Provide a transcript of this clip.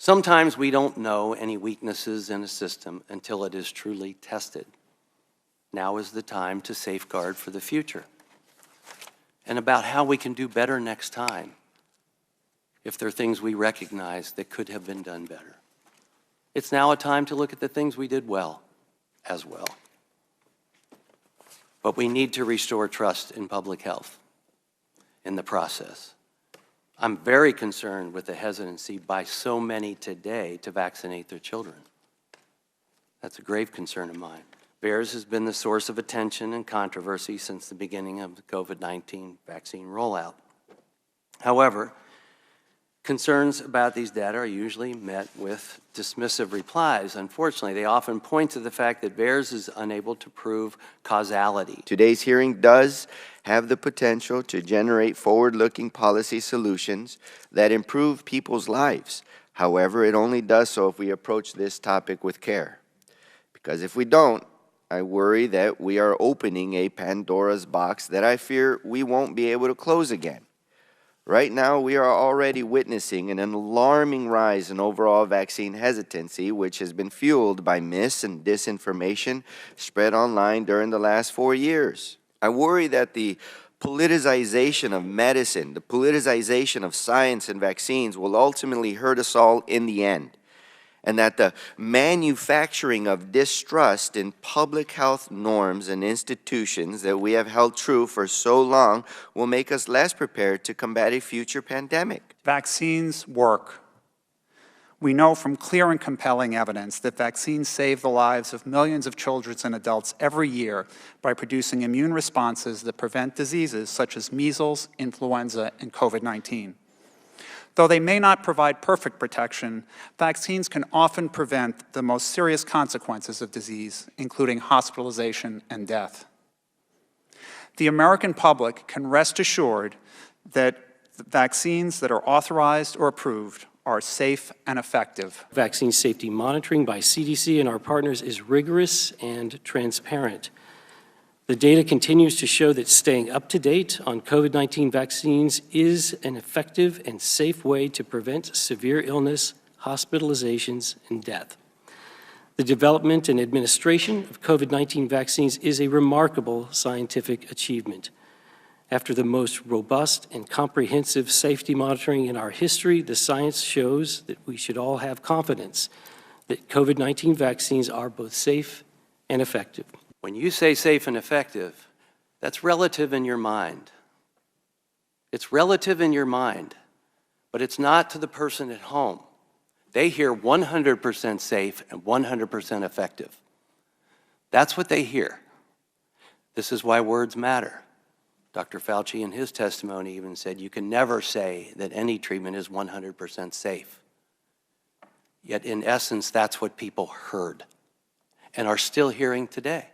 Sometimes we don't know any weaknesses in a system until it is truly tested. Now is the time to safeguard for the future and about how we can do better next time if there are things we recognize that could have been done better. It's now a time to look at the things we did well as well. But we need to restore trust in public health in the process. I'm very concerned with the hesitancy by so many today to vaccinate their children. That's a grave concern of mine. VAERS has been the source of attention and controversy since the beginning of the COVID-19 vaccine rollout. However, concerns about these data are usually met with dismissive replies. Unfortunately, they often point to the fact that VAERS is unable to prove causality. Today's hearing does have the potential to generate forward-looking policy solutions that improve people's lives. However, it only does so if we approach this topic with care. Because if we don't, I worry that we are opening a Pandora's box that I fear we won't be able to close again. Right now, we are already witnessing an alarming rise in overall vaccine hesitancy, which has been fueled by mis- and disinformation spread online during the last 4 years. I worry that the politicization of medicine, the politicization of science and vaccines will ultimately hurt us all in the end, and that the manufacturing of distrust in public health norms and institutions that we have held true for so long will make us less prepared to combat a future pandemic. Vaccines work. We know from clear and compelling evidence that vaccines save the lives of millions of children and adults every year by producing immune responses that prevent diseases such as measles, influenza, and COVID-19. Though they may not provide perfect protection, vaccines can often prevent the most serious consequences of disease, including hospitalization and death. The American public can rest assured that vaccines that are authorized or approved are safe and effective. Vaccine safety monitoring by CDC and our partners is rigorous and transparent. The data continues to show that staying up to date on COVID-19 vaccines is an effective and safe way to prevent severe illness, hospitalizations, and death. The development and administration of COVID-19 vaccines is a remarkable scientific achievement. After the most robust and comprehensive safety monitoring in our history, the science shows that we should all have confidence that COVID-19 vaccines are both safe and effective. When you say safe and effective, that's relative in your mind. It's relative in your mind, but it's not to the person at home. They hear 100% safe and 100% effective. That's what they hear. This is why words matter. Dr. Fauci in his testimony even said you can never say that any treatment is 100% safe. Yet in essence, that's what people heard and are still hearing today.